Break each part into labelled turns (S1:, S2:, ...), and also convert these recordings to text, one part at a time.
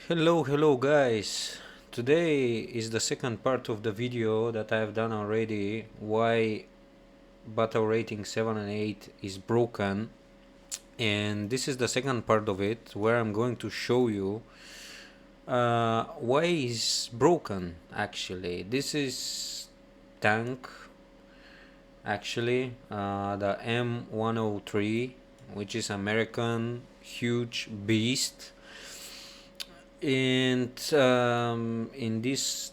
S1: Hello guys. Today is the second part of the video that I have done already, why battle rating 7 and 8 is broken, and this is the second part of it where I'm going to show you why is broken actually. This is tank actually, the M103, which is American huge beast. And in this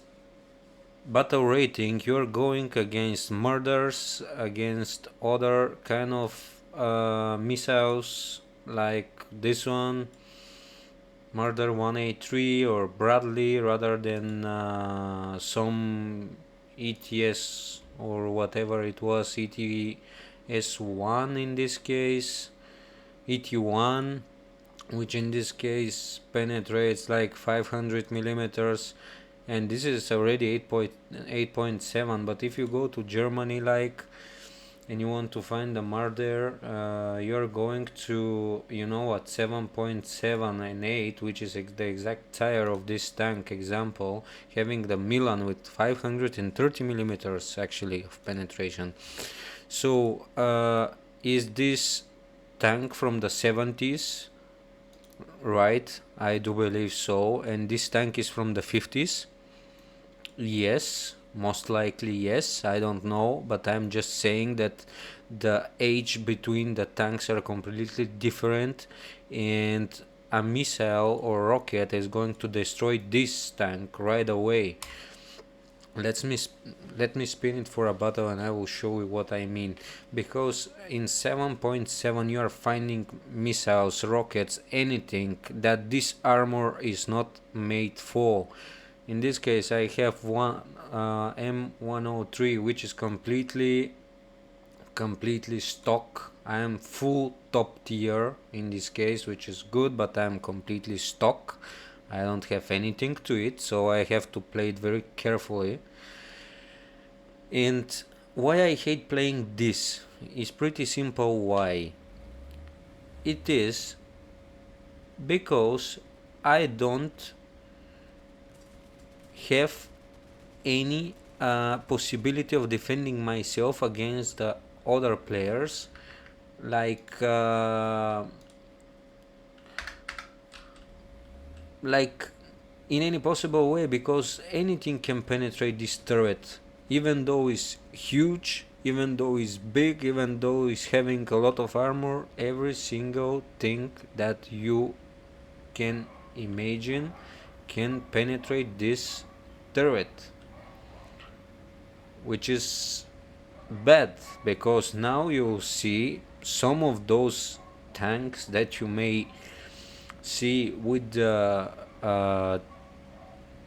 S1: battle rating you're going against murders, against other kind of missiles like this one, Murder 183 or Bradley, rather than some ETS or whatever it was, ETS1 in this case, ET1, which in this case penetrates like 500 millimeters, and this is already 8.7. But if you go to Germany and you want to find the Marder, you're going to, you know what, 7.7 and 8, which is the exact tire of this tank example, having the Milan with 530 millimeters actually of penetration. So is this tank from the 70s? Right, I do believe so. And this tank is from the 50s? Yes, most likely yes. I don't know, but I'm just saying that the age between the tanks are completely different, and a missile or rocket is going to destroy this tank right away. Let me spin it for a battle and I will show you what I mean. Because in 7.7 you are finding missiles, rockets, anything that this armor is not made for. In this case I have one M103, which is completely stock. I am full top tier in this case, which is good, but I am completely stock. I don't have anything to it, so I have to play it very carefully. And why I hate playing this is pretty simple. Why? It is because I don't have any possibility of defending myself against the other players, like in any possible way, because anything can penetrate this turret, even though it's huge, even though it's big, even though it's having a lot of armor. Every single thing that you can imagine can penetrate this turret, which is bad, because now you'll see some of those tanks that you may see with the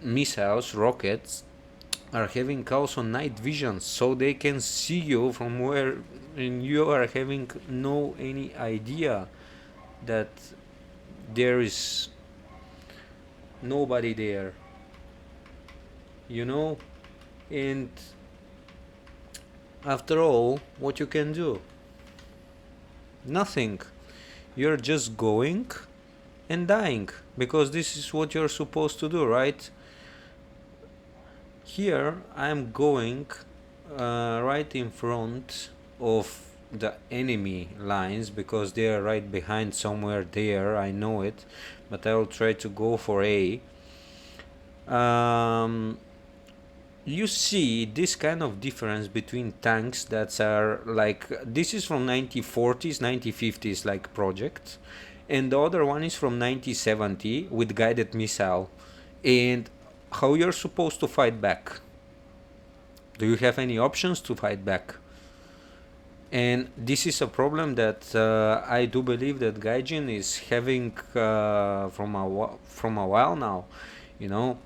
S1: missiles, rockets, are having also night vision, so they can see you from where, and you are having no any idea that there is nobody there, you know. And after all, what you can do? Nothing. You're just going and dying, because this is what you're supposed to do, right? Here I'm going right in front of the enemy lines, because they are right behind somewhere there, I know it, but I will try to go for A. You see this kind of difference between tanks that are like, this is from 1940s, 1950s like project, and the other one is from 1970 with guided missile. And how you're supposed to fight back? Do you have any options to fight back? And this is a problem that I do believe that Gaijin is having from a while now, you know,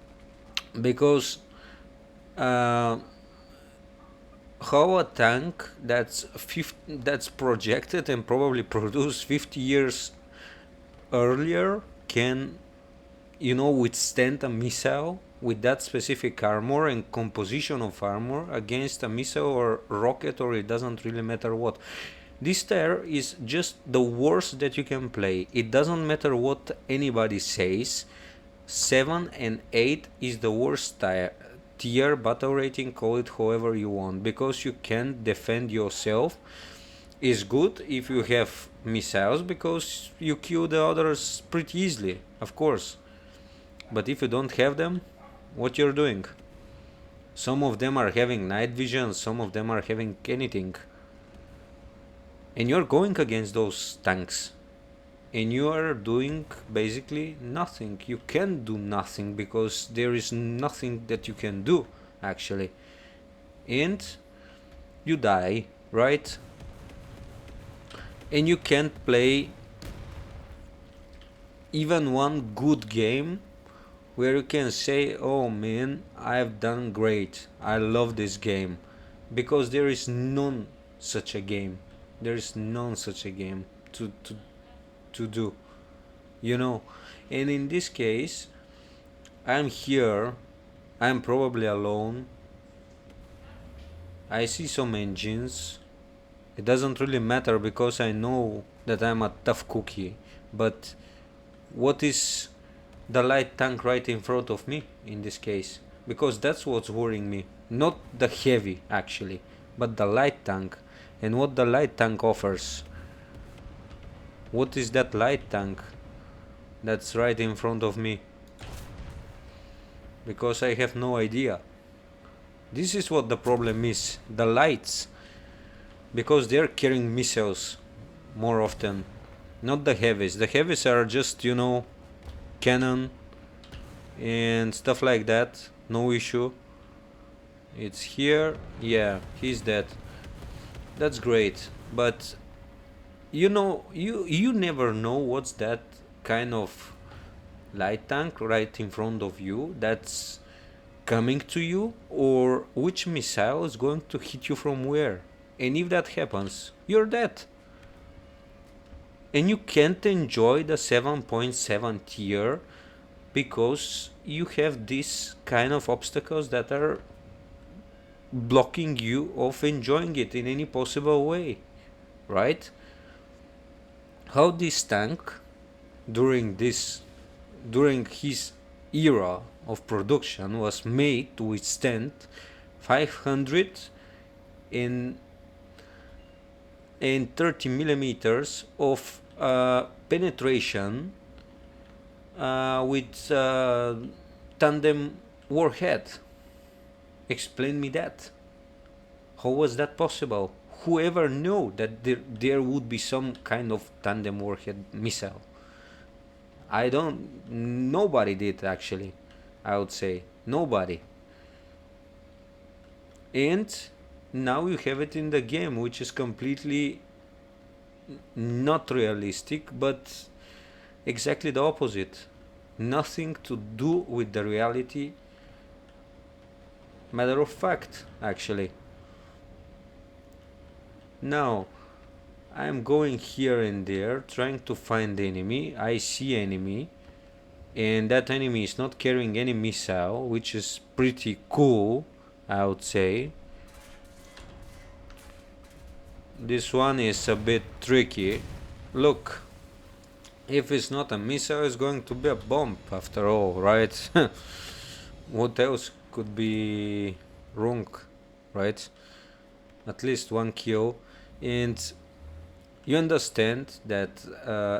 S1: because how a tank that's projected and probably produced 50 years earlier can, you know, withstand a missile with that specific armor and composition of armor against a missile or rocket, or it doesn't really matter what. This tier is just the worst that you can play. It doesn't matter what anybody says. 7 and 8 is the worst tier battle rating, call it however you want, because you can defend yourself. Is good if you have missiles, because you kill the others pretty easily, of course. But if you don't have them, what you're doing? Some of them are having night vision, some of them are having anything. And you're going against those tanks. And you are doing basically nothing. You can do nothing because there is nothing that you can do, actually. And you die, right? And you can't play even one good game where you can say, oh man, I've done great, I love this game, because there is none such a game. There is none such a game to do, you know. And in this case, I'm here, I'm probably alone, I see some engines. It doesn't really matter because I know that I'm a tough cookie, but what is the light tank right in front of me in this case? Because that's what's worrying me, not the heavy actually, but the light tank, and what the light tank offers. What is that light tank that's right in front of me? Because I have no idea. This is what the problem is, the lights, because they're carrying missiles more often, not the heavies. The heavies are just, you know, cannon and stuff like that, no issue. It's here, yeah, he's dead, that's great. But you know, you never know what's that kind of light tank right in front of you that's coming to you, or which missile is going to hit you from where. And if that happens, you're dead. And you can't enjoy the 7.7 tier because you have these kind of obstacles that are blocking you of enjoying it in any possible way, right? How this tank during his era of production was made to withstand 530 millimeters of penetration with tandem warhead. Explain me that. How was that possible? Whoever knew that there would be some kind of tandem warhead missile? Nobody did actually, I would say. Nobody. And now you have it in the game, which is completely not realistic, but exactly the opposite. Nothing to do with the reality. Matter of fact, actually. Now, I'm going here and there, trying to find the enemy. I see enemy, and that enemy is not carrying any missile, which is pretty cool, I would say. This one is a bit tricky. Look, if it's not a missile, it's going to be a bomb after all, right? What else could be wrong, right? At least one kill. And you understand that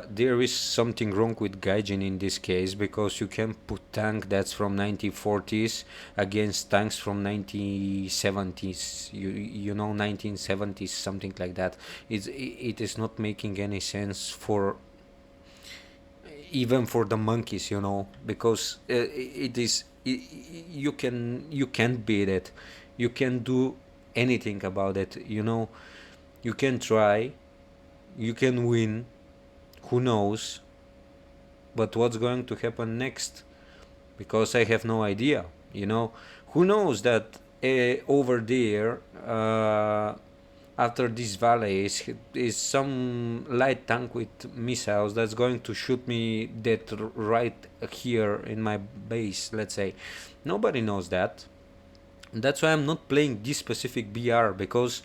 S1: there is something wrong with Gaijin in this case, because you can put tank that's from 1940s against tanks from 1970s, you know, 1970s, something like that. It is not making any sense for even for the monkeys, you know, because you can't beat it, you can't do anything about it, you know. You can try, you can win, who knows, but what's going to happen next? Because I have no idea, you know. Who knows that over there, after this valley is some light tank with missiles that's going to shoot me dead right here in my base, let's say. Nobody knows that. That's why I'm not playing this specific BR, because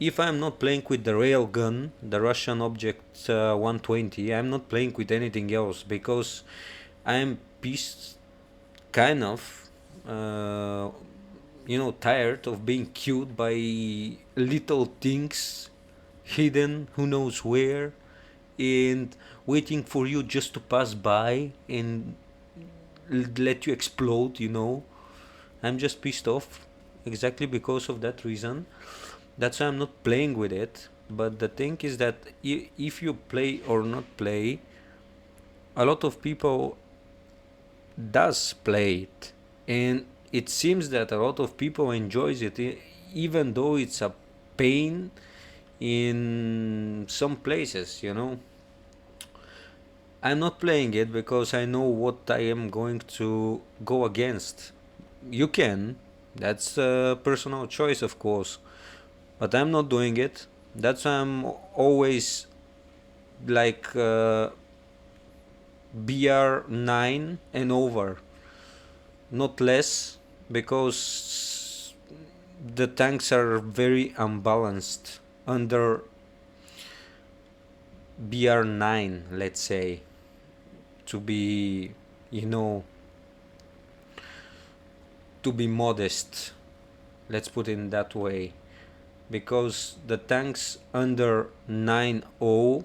S1: if I'm not playing with the railgun, the Russian Object 120, I'm not playing with anything else, because I'm pissed, kind of, uh, tired of being killed by little things hidden who knows where, and waiting for you just to pass by and let you explode. I'm just pissed off exactly because of that reason. That's why I'm not playing with it. But the thing is that if you play or not play, a lot of people does play it, and it seems that a lot of people enjoys it, even though it's a pain in some places. I'm not playing it because I know what I am going to go against. You can, that's a personal choice, of course, but I'm not doing it. That's why I'm always like BR9 and over, not less, because the tanks are very unbalanced under BR9, let's say, to be, you know, to be modest. Let's put it in that way. Because the tanks under 9.0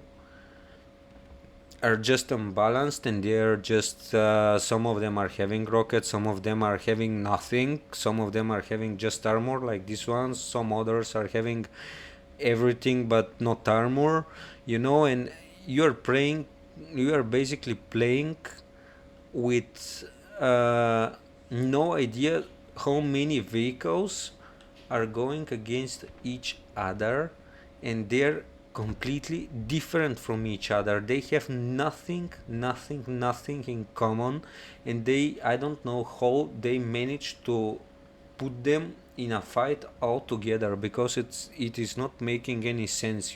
S1: are just unbalanced, and they're just some of them are having rockets, some of them are having nothing, some of them are having just armor like this one, some others are having everything but not armor, and you are basically playing with no idea how many vehicles are going against each other, and they're completely different from each other. They have nothing in common, and I don't know how they managed to put them in a fight all together, because it is not making any sense.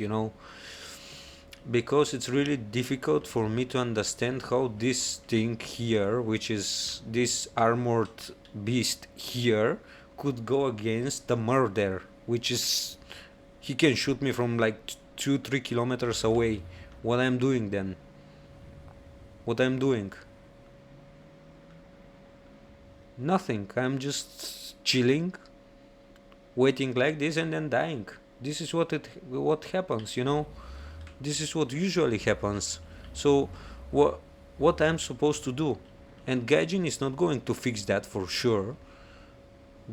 S1: Because it's really difficult for me to understand how this thing here, which is this armored beast here, could go against the murder, which is, he can shoot me from like 2-3 kilometers away. What I'm doing then? What I'm doing? Nothing. I'm just chilling, waiting like this, and then dying. This is what happens. This is what usually happens. So what I'm supposed to do? And Gaijin is not going to fix that for sure,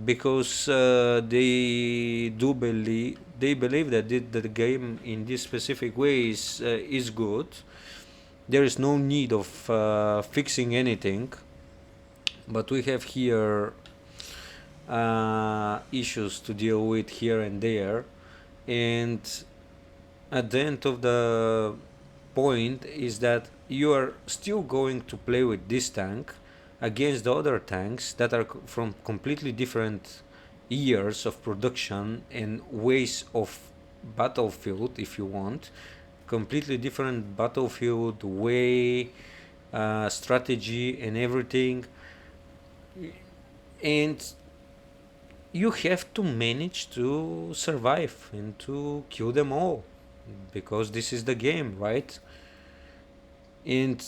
S1: because they believe that the game in this specific way is good. There is no need of fixing anything, but we have here issues to deal with here and there, and at the end of the point is that you are still going to play with this tank against the other tanks that are from completely different years of production and ways of battlefield, if you want. Completely different battlefield way, strategy, and everything. And you have to manage to survive and to kill them all, because this is the game, right? And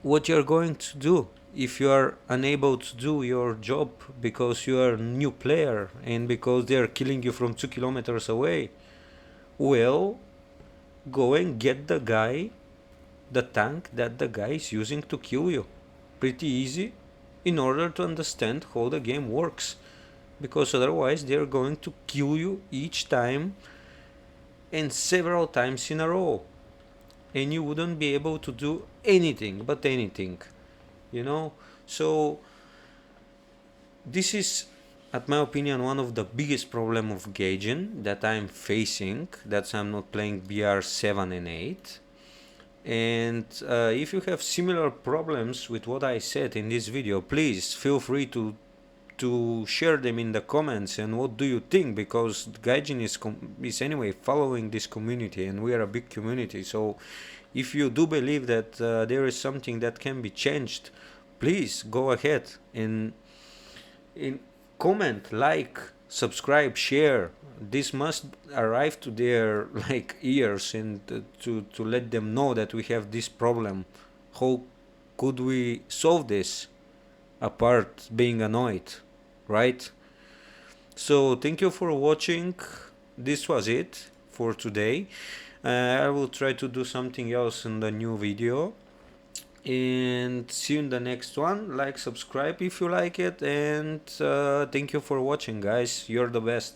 S1: what you're going to do if you are unable to do your job because you are a new player and because they are killing you from 2 kilometers away, well, go and get the tank that the guy is using to kill you. Pretty easy, in order to understand how the game works, because otherwise they're going to kill you each time and several times in a row, and you wouldn't be able to do anything but anything. So this is, at my opinion, one of the biggest problem of Gaijin that I'm facing. That's I'm not playing BR7 and 8. And if you have similar problems with what I said in this video, please feel free to share them in the comments. And what do you think? Because Gaijin is anyway following this community, and we are a big community. So if you do believe that there is something that can be changed, please go ahead and comment, like, subscribe, share. This must arrive to their ears, and to let them know that we have this problem. How could we solve this apart being annoyed, right? So thank you for watching. This was it for today. I will try to do something else in the new video, and see you in the next one. Like, subscribe if you like it, and thank you for watching, guys. You're the best.